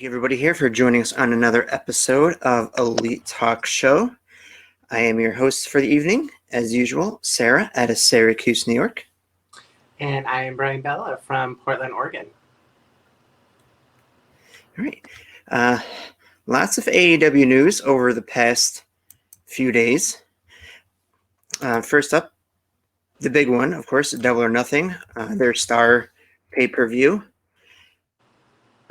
Thank you, everybody, here for joining us on another episode of Elite Talk Show. I am your host for the evening, as usual, Sarah out of Syracuse, New York. And I am Brian Bella from Portland, Oregon. All right. Lots of AEW news over the past few days. First up, the big one, of course, Double or Nothing, their star pay-per-view.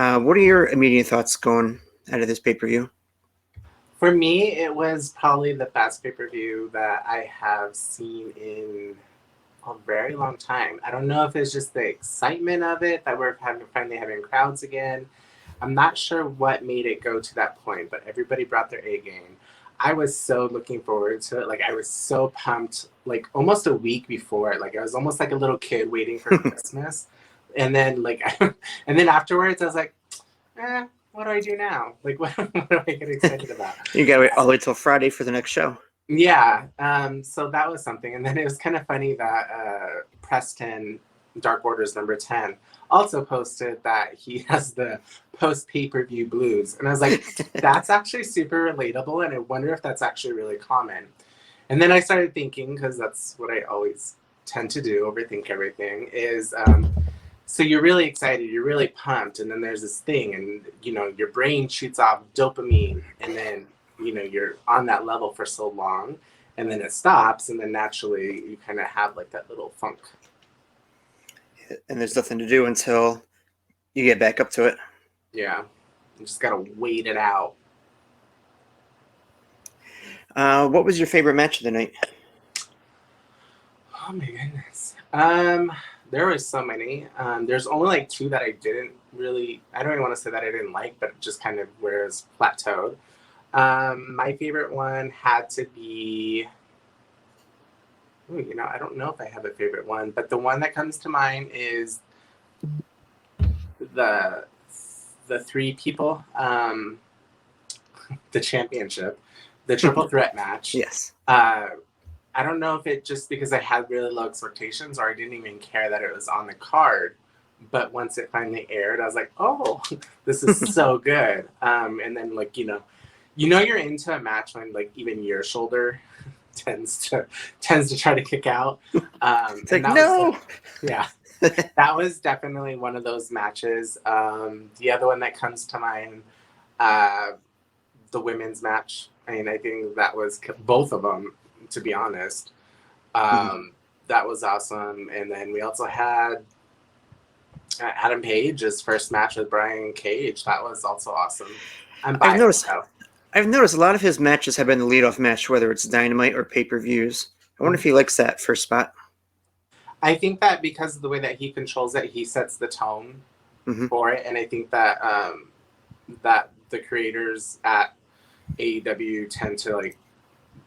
What are your immediate thoughts going out of this pay-per-view? For me, it was probably the best pay-per-view that I have seen in a very long time. I don't know if it's just the excitement of it, that we're finally having crowds again. I'm not sure what made it go to that point, but everybody brought their A game. I was so looking forward to it. Like, I was so pumped, like almost a week before. Like, I was almost like a little kid waiting for Christmas. And then, and then afterwards, I was like, what do I do now? Like, what do I get excited about? You gotta wait all the way till Friday for the next show. Yeah. So that was something. And then it was kind of funny that Preston, Dark Orders number 10, also posted that he has the post pay-per-view blues. And I was like, that's actually super relatable. And I wonder if that's actually really common. And then I started thinking, because that's what I always tend to do, overthink everything, is so you're really excited, you're really pumped, and then there's this thing, and your brain shoots off dopamine, and then you're on that level for so long, and then it stops, and then naturally you kind of have like that little funk. And there's nothing to do until you get back up to it. Yeah, you just gotta wait it out. What was your favorite match of the night? Oh my goodness. There were so many. There's only like two that I don't even want to say that I didn't like, but just kind of where it's plateaued. My favorite one had to be, I don't know if I have a favorite one, but the one that comes to mind is the three people, the championship, the triple threat match. Yes. I don't know if it just because I had really low expectations or I didn't even care that it was on the card. But once it finally aired, I was like, oh, this is so good. And then you're into a match when like even your shoulder tends to try to kick out. It's like, no. That was definitely one of those matches. The other one that comes to mind, the women's match. I mean, I think that was both of them. To be honest, that was awesome. And then we also had Adam Page's first match with Brian Cage. That was also awesome. I've noticed a lot of his matches have been the leadoff match, whether it's Dynamite or pay-per-views. I wonder if he likes that first spot. I think that because of the way that he controls it, he sets the tone for it. And I think that that the creators at AEW tend to like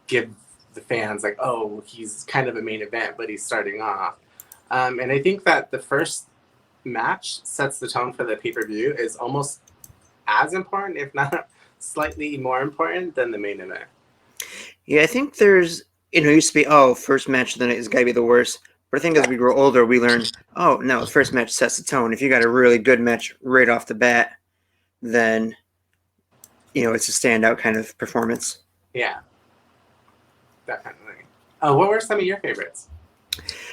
give the fans like, oh, he's kind of a main event, but he's starting off. And I think that the first match sets the tone for the pay-per-view is almost as important, if not slightly more important than the main event. Yeah, I think there's, it used to be, first match of the night is got to be the worst. But I think as we grow older, we learn, no, the first match sets the tone. If you got a really good match right off the bat, then, it's a standout kind of performance. Yeah. Definitely. What were some of your favorites?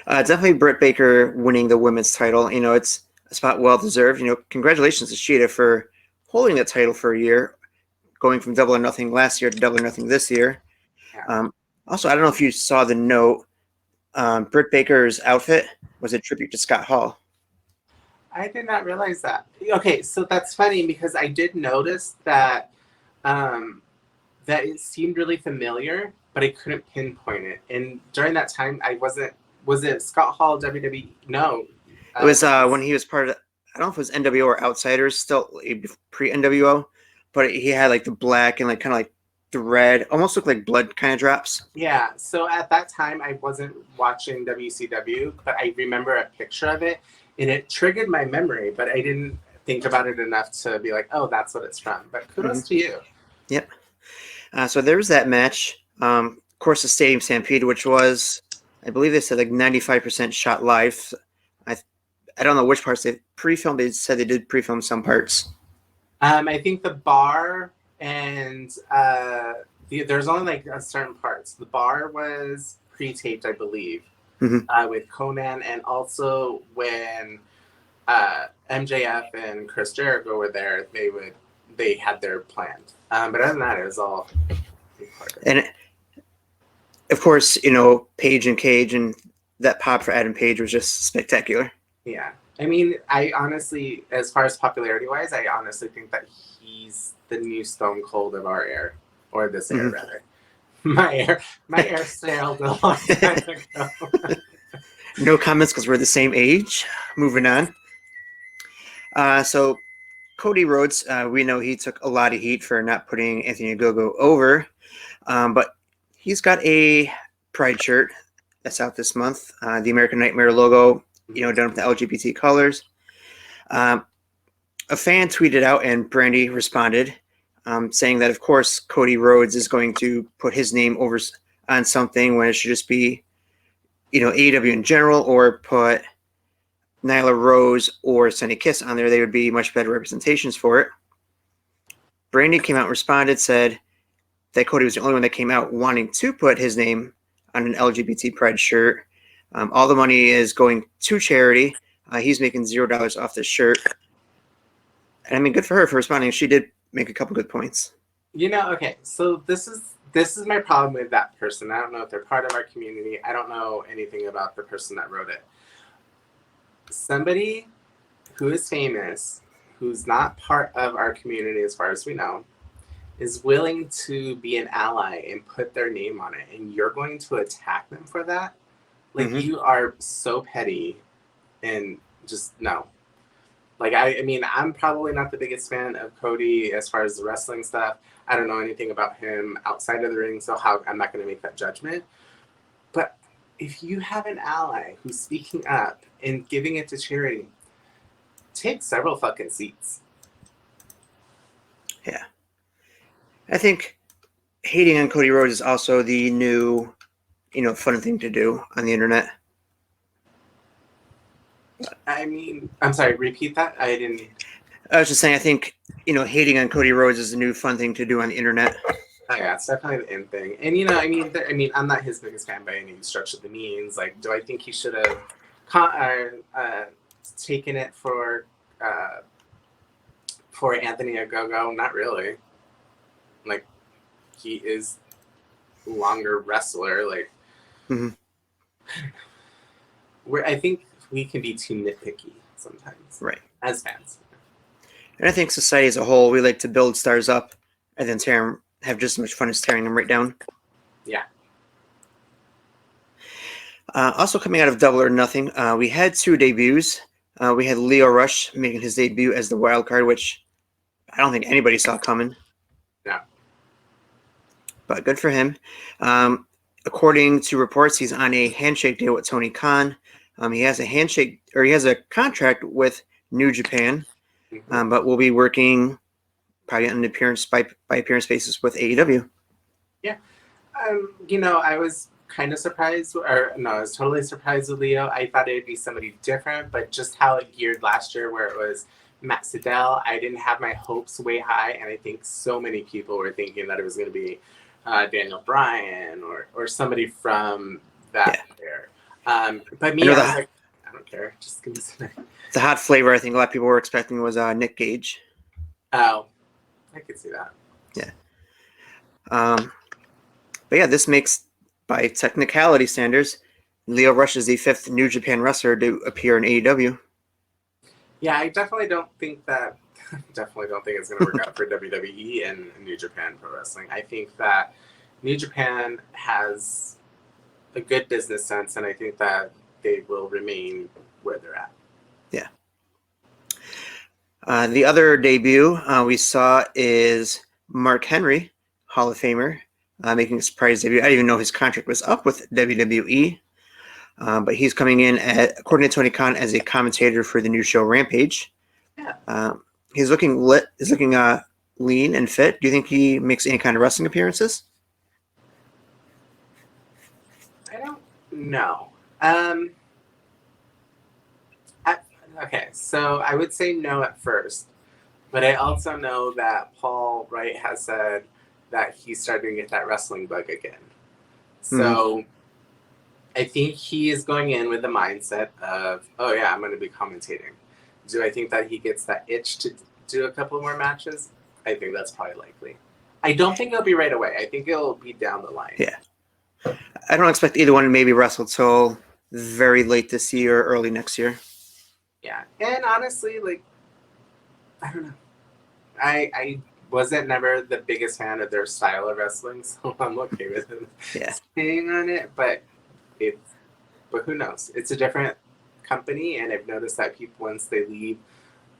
Definitely Britt Baker winning the women's title. It's a spot well deserved. Congratulations to Sheeta for holding that title for a year, going from Double or Nothing last year to Double or Nothing this year. Yeah. Also, I don't know if you saw the note. Britt Baker's outfit was a tribute to Scott Hall. I did not realize that. Okay, so that's funny because I did notice that that it seemed really familiar, but I couldn't pinpoint it. And during that time, was it Scott Hall, WWE? No. It was when he was part of, I don't know if it was NWO or Outsiders, still pre-NWO, but he had like the black and like kind of like the red, almost looked like blood kind of drops. Yeah, so at that time, I wasn't watching WCW, but I remember a picture of it, and it triggered my memory, but I didn't think about it enough to be like, oh, that's what it's from. But kudos to you. Yep. So there was that match. Of course, the Stadium Stampede, which was, I believe they said like 95% shot live. I don't know which parts they pre-filmed. They said they did pre-film some parts. I think the bar and there's only like certain parts. The bar was pre-taped, I believe, Mhm. with Conan, and also when MJF and Chris Jericho were there, they had their planned. But other than that, it was all recorded. And of course, Page and Cage and that pop for Adam Page was just spectacular. Yeah. I mean, I honestly, as far as popularity wise, I honestly think that he's the new Stone Cold of our era, or this era, rather. My air sailed a long time ago. No comments because we're the same age. Moving on. So Cody Rhodes, we know he took a lot of heat for not putting Anthony Ogogo over, but he's got a Pride shirt that's out this month. The American Nightmare logo, done with the LGBT colors. A fan tweeted out and Brandy responded, saying that of course Cody Rhodes is going to put his name over on something when it should just be, AEW in general, or put Nyla Rose or Sunny Kiss on there. They would be much better representations for it. Brandy came out and responded, said that Cody was the only one that came out wanting to put his name on an LGBT Pride shirt. All the money is going to charity. He's making $0 off this shirt. And I mean, good for her for responding. She did make a couple good points. Okay, so this is my problem with that person. I don't know if they're part of our community. I don't know anything about the person that wrote it. Somebody who is famous, who's not part of our community as far as we know, is willing to be an ally and put their name on it, and you're going to attack them for that? Like, you are so petty, and just no. Like, I mean, I'm probably not the biggest fan of Cody as far as the wrestling stuff. I don't know anything about him outside of the ring, so I'm not going to make that judgment. But if you have an ally who's speaking up and giving it to charity, take several fucking seats. Yeah. I think hating on Cody Rhodes is also the new, fun thing to do on the internet. I mean, I'm sorry, repeat that? I was just saying, I think, hating on Cody Rhodes is a new fun thing to do on the internet. Oh, yeah, it's definitely the end thing. And, I'm not his biggest fan by any stretch of the means. Like, do I think he should have taken it for Anthony Ogogo? Not really. Like, he is a longer wrestler. Like, I think we can be too nitpicky sometimes. Right. As fans. And I think society as a whole, we like to build stars up and then have just as much fun as tearing them right down. Yeah. Also coming out of Double or Nothing, we had 2 debuts. We had Leo Rush making his debut as the wild card, which I don't think anybody saw coming. No. But good for him. According to reports, he's on a handshake deal with Tony Khan. He has a contract with New Japan, but will be working probably on an appearance by appearance basis with AEW. Yeah. I was kind of surprised, I was totally surprised with Leo. I thought it'd be somebody different, but just how it geared last year where it was Matt Sydal, I didn't have my hopes way high, and I think so many people were thinking that it was going to be Daniel Bryan or somebody from that pair. But me, I was like, I don't care. Just give me something. The hot flavor I think a lot of people were expecting was Nick Gage. Oh, I could see that. Yeah. But yeah, this makes, by technicality standards, Leo Rush is the 5th New Japan wrestler to appear in AEW. Yeah, I definitely don't think it's going to work out for WWE and New Japan Pro Wrestling. I think that New Japan has a good business sense, and I think that they will remain where they're at. Yeah. The other debut we saw is Mark Henry, Hall of Famer, making a surprise debut. I didn't even know his contract was up with WWE, but he's coming in, according to Tony Khan, as a commentator for the new show Rampage. Yeah. He's looking lit. He's looking lean and fit. Do you think he makes any kind of wrestling appearances? I don't know. Okay, so I would say no at first. But I also know that Paul Wright has said that he's starting to get that wrestling bug again. So I think he is going in with the mindset of, oh yeah, I'm going to be commentating. Do I think that he gets that itch to do a couple more matches? I think that's probably likely. I don't think it'll be right away. I think it'll be down the line. Yeah. I don't expect either one to maybe wrestle till very late this year or early next year. Yeah. And honestly, like, I don't know. I wasn't never the biggest fan of their style of wrestling, so I'm okay with them staying on it. But who knows? It's a different company, and I've noticed that people, once they leave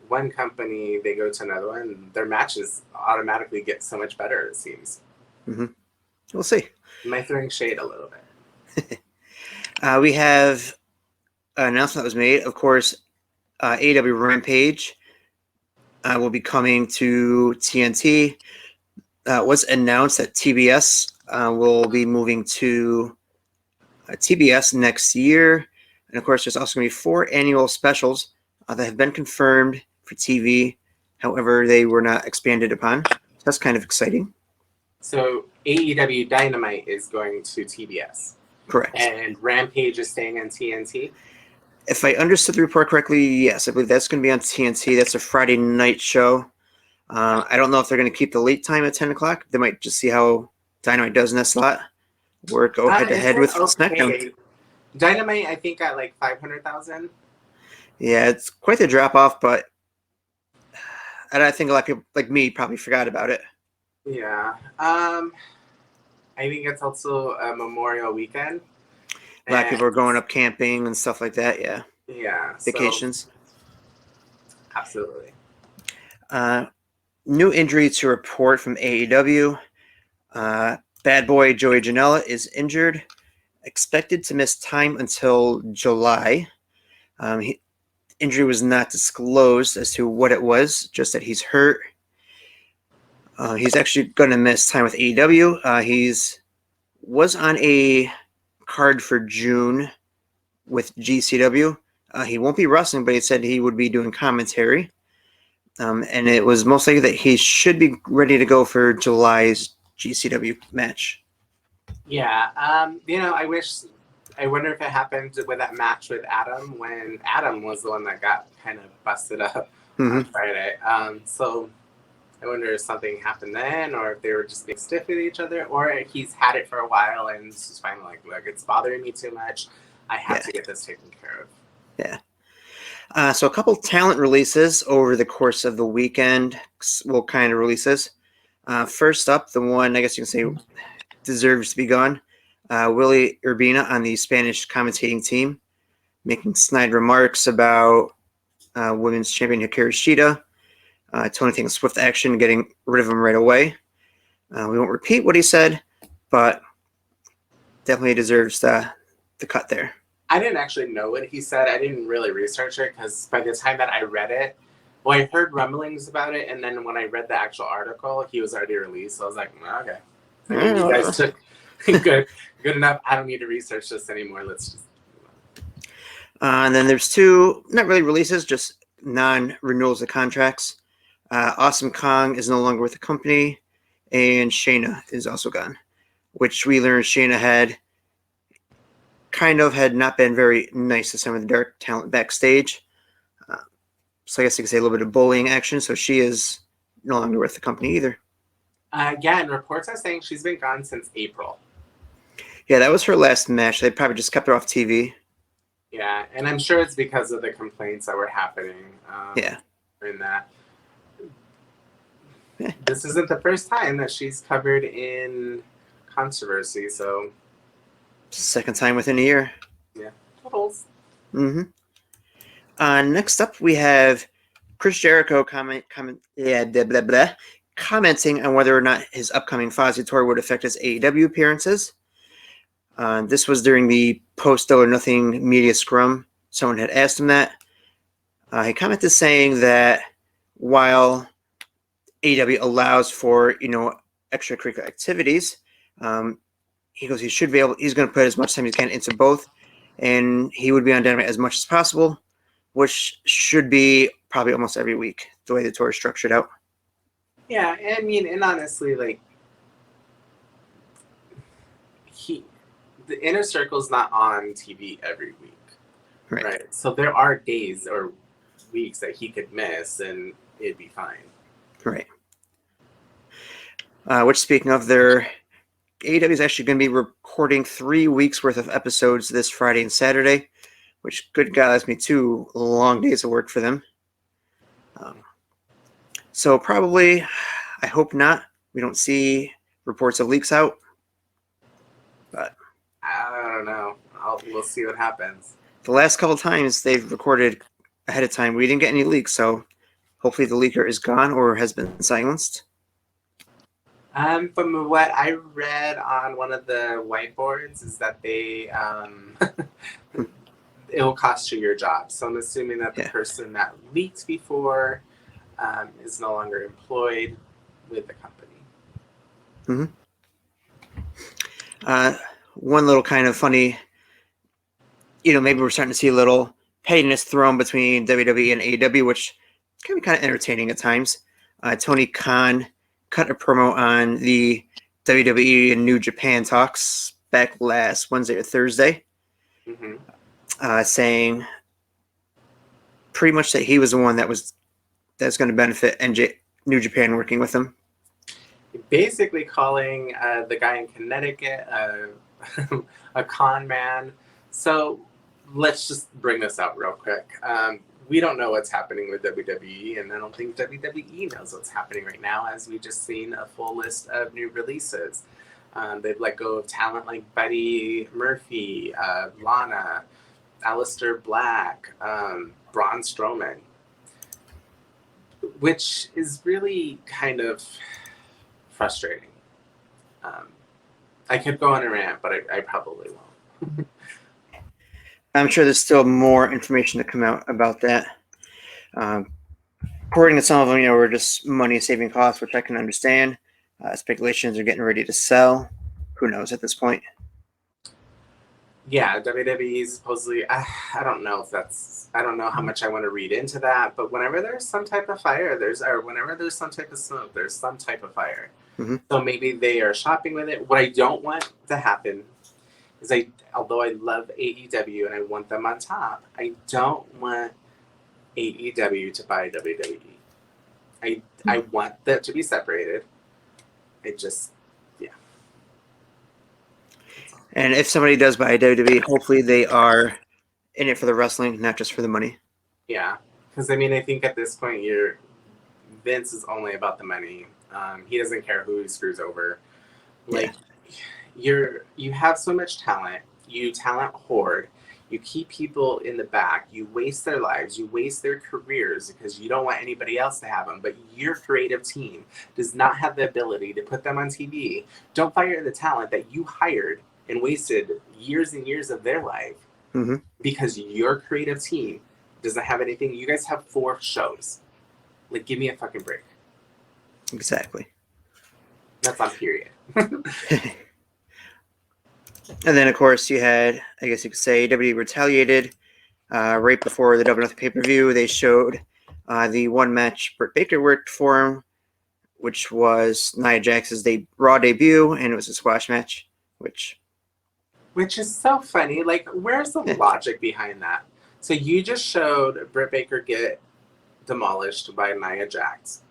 one company, they go to another one, and their matches automatically get so much better, it seems. We'll see. Am I throwing shade a little bit? We have an announcement that was made. Of course, AEW Rampage will be coming to TNT. It was announced that TBS will be moving to TBS next year. And of course, there's also going to be 4 annual specials that have been confirmed for TV. However, they were not expanded upon. So that's kind of exciting. So AEW Dynamite is going to TBS. Correct. And Rampage is staying on TNT? If I understood the report correctly, yes. I believe that's going to be on TNT. That's a Friday night show. I don't know if they're going to keep the late time at 10 o'clock. They might just see how Dynamite does in that slot. Or go head-to-head with SmackDown. Dynamite, I think, at like 500,000. Yeah, it's quite the drop-off, but I think a lot of people like me probably forgot about it. Yeah. I think it's also a Memorial weekend. A lot of people are going up camping and stuff like that, yeah. Yeah. Vacations. So, absolutely. New injury to report from AEW. Bad boy Joey Janela is injured. Expected to miss time until July. Injury was not disclosed as to what it was, just that he's hurt. He's actually going to miss time with AEW. He's was on a card for June with GCW. He won't be wrestling, but he said he would be doing commentary. And it was most likely that he should be ready to go for July's GCW match. Yeah. I wonder if it happened with that match with Adam when Adam was the one that got kind of busted up on Friday. So I wonder if something happened then, or if they were just being stiff with each other, or if he's had it for a while and it's just finally like, look, it's bothering me too much. I have to get this taken care of. Yeah. So a couple talent releases over the course of the weekend. We'll kind of releases. First up, the one I guess you can say deserves to be gone. Willie Urbina on the Spanish commentating team, making snide remarks about women's champion Hikaru Shida. Tony taking swift action, getting rid of him right away. We won't repeat what he said, but definitely deserves the cut there. I didn't actually know what he said. I didn't really research it because by the time that I read it, I heard rumblings about it, and then when I read the actual article, he was already released. So I was like, okay. I mean, you guys took good enough. I don't need to research this anymore. Let's just. And then there's 2, not really releases, just non-renewals of contracts. Awesome Kong is no longer with the company, and Shayna is also gone, which we learned Shayna had not been very nice to some of the dark talent backstage. So I guess you could say a little bit of bullying action. So she is no longer with the company either. Yeah, and reports are saying she's been gone since April. Yeah, that was her last match. They probably just kept her off TV. Yeah, and I'm sure it's because of the complaints that were happening. In that. Yeah. This isn't the first time that she's covered in controversy, so. Second time within a year. Yeah, totals. Next up, we have Chris Jericho commenting on whether or not his upcoming Fozzy tour would affect his AEW appearances. This was during the post Double or Nothing media scrum. Someone had asked him that. He commented saying that while AEW allows for extracurricular activities, he goes he's going to put as much time as he can into both, and he would be on Dynamite as much as possible, which should be probably almost every week. the way the tour is structured out. Yeah, I mean, and honestly, like, the Inner Circle's not on TV every week, right? So there are days or weeks that he could miss, and it'd be fine. Right. Which, speaking of, their AEW is actually going to be recording 3 weeks worth of episodes this Friday and Saturday, which, good God, that's me 2 long days of work for them. So probably, I hope not. We don't see reports of leaks out, but I don't know. We'll see what happens. the last couple times they've recorded ahead of time, we didn't get any leaks, so hopefully the leaker is gone or has been silenced. From what I read on one of the whiteboards is that they it will cost you your job. So I'm assuming that the person that leaked before is no longer employed with the company. One little kind of funny, maybe we're starting to see a little pettiness thrown between WWE and AEW, which can be kind of entertaining at times. Tony Khan cut a promo on the WWE and New Japan talks back last Wednesday or Thursday, saying pretty much that he was the one that's going to benefit New Japan working with him. Basically calling the guy in Connecticut a con man. So let's just bring this out real quick. We don't know what's happening with WWE, and I don't think WWE knows what's happening right now, as we just seen a full list of new releases. They've let go of talent like Buddy Murphy, Lana, Aleister Black, Braun Strowman, which is really kind of frustrating. I could go on a rant, but I probably won't. I'm sure there's still more information to come out about that. According to some of them, were just money-saving costs, which I can understand. Speculations are getting ready to sell. Who knows at this point? Yeah, WWE supposedly, I don't know I don't know how much I want to read into that, but whenever there's some type of fire, whenever there's some type of smoke, there's some type of fire. So maybe they are shopping with it. What I don't want to happen is although I love AEW and I want them on top, I don't want AEW to buy WWE. I want that to be separated. And if somebody does buy WWE, hopefully they are in it for the wrestling, not just for the money. Yeah, because I think at this point, Vince is only about the money. He doesn't care who he screws over. You have so much talent. You talent hoard. You keep people in the back. You waste their lives. You waste their careers because you don't want anybody else to have them. But your creative team does not have the ability to put them on TV. Don't fire the talent that you hired and wasted years and years of their life because your creative team doesn't have anything. You guys have 4 shows. Give me a fucking break. Exactly. That's on period. And then, of course, you had, I guess you could say, WWE retaliated right before the Double Nothing pay-per-view. They showed the one match Britt Baker worked for him, which was Nia Jax's Raw debut, and it was a squash match, which is so funny. Where's the logic behind that? So you just showed Britt Baker get demolished by Nia Jax.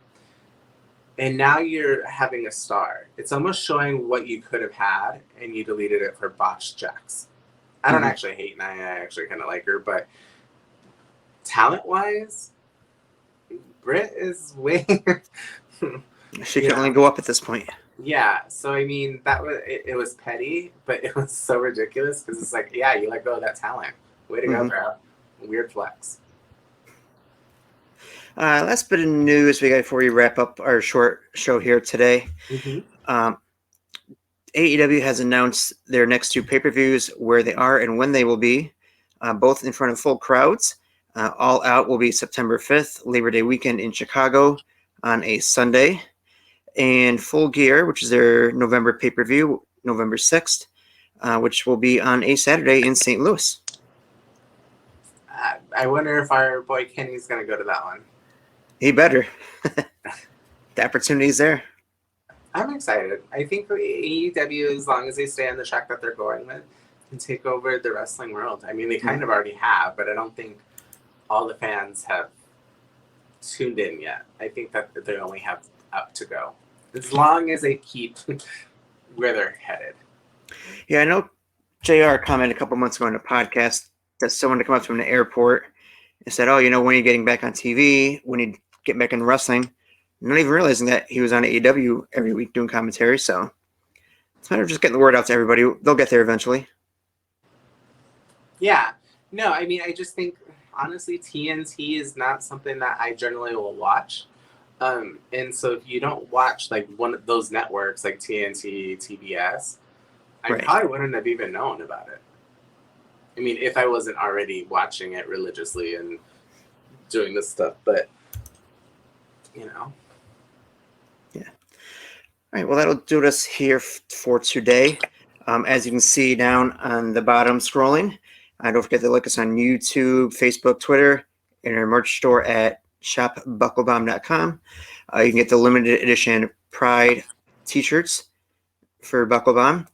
And now you're having a star. It's almost showing what you could have had, and you deleted it for botched Jax. I don't actually hate Nia. I actually kind of like her, but talent-wise, Britt is way... she can only go up at this point. Yeah, so that was it was petty, but it was so ridiculous because it's you let go of that talent. Way to go, bro. Weird flex. Last bit of news we got before we wrap up our short show here today. AEW has announced their next 2 pay-per-views, where they are and when they will be, both in front of full crowds. All Out will be September 5th, Labor Day weekend in Chicago on a Sunday. And Full Gear, which is their November pay-per-view, November 6th, which will be on a Saturday in St. Louis. I wonder if our boy Kenny's going to go to that one. He better. The opportunity's there. I'm excited. I think AEW, as long as they stay on the track that they're going with, can take over the wrestling world. I mean, they kind of already have, but I don't think all the fans have tuned in yet. I think that they only have up to go. As long as they keep where they're headed. Yeah, I know JR commented a couple months ago on a podcast that someone to come up to him in the airport and said, "Oh, when are you getting back on TV? When you get back in wrestling?" Not even realizing that he was on AEW every week doing commentary. So it's a matter of just getting the word out to everybody. They'll get there eventually. Yeah. No, I mean, I just think, honestly, TNT is not something that I generally will watch. And so if you don't watch like one of those networks like TNT, TBS, I probably wouldn't have even known about it. I mean, if I wasn't already watching it religiously and doing this stuff, but Yeah. All right. Well, that'll do us here for today. As you can see down on the bottom scrolling, don't forget to like us on YouTube, Facebook, Twitter, and our merch store at shopbucklebomb.com. You can get the limited edition Pride t-shirts for Bucklebomb.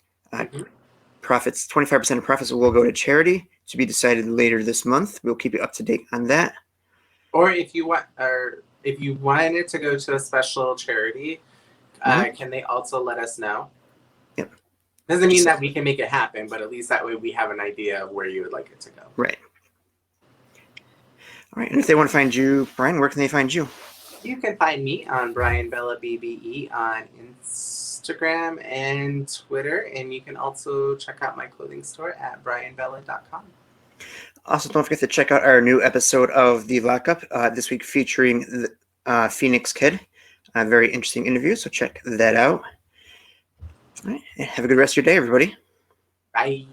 Profits, 25% of profits will go to charity, to be decided later this month. We'll keep you up to date on that. Or if you wanted to go to a special charity, can they also let us know? Yep. Doesn't mean that we can make it happen, but at least that way we have an idea of where you would like it to go. Right. All right. And if they want to find you, Brian, where can they find you? You can find me on Brian Bella BBE on Instagram and Twitter, and you can also check out my clothing store at brianbella.com. Also, don't forget to check out our new episode of The Lockup, this week featuring the Phoenix Kid. A very interesting interview, so check that out. All right. Have a good rest of your day, everybody. Bye.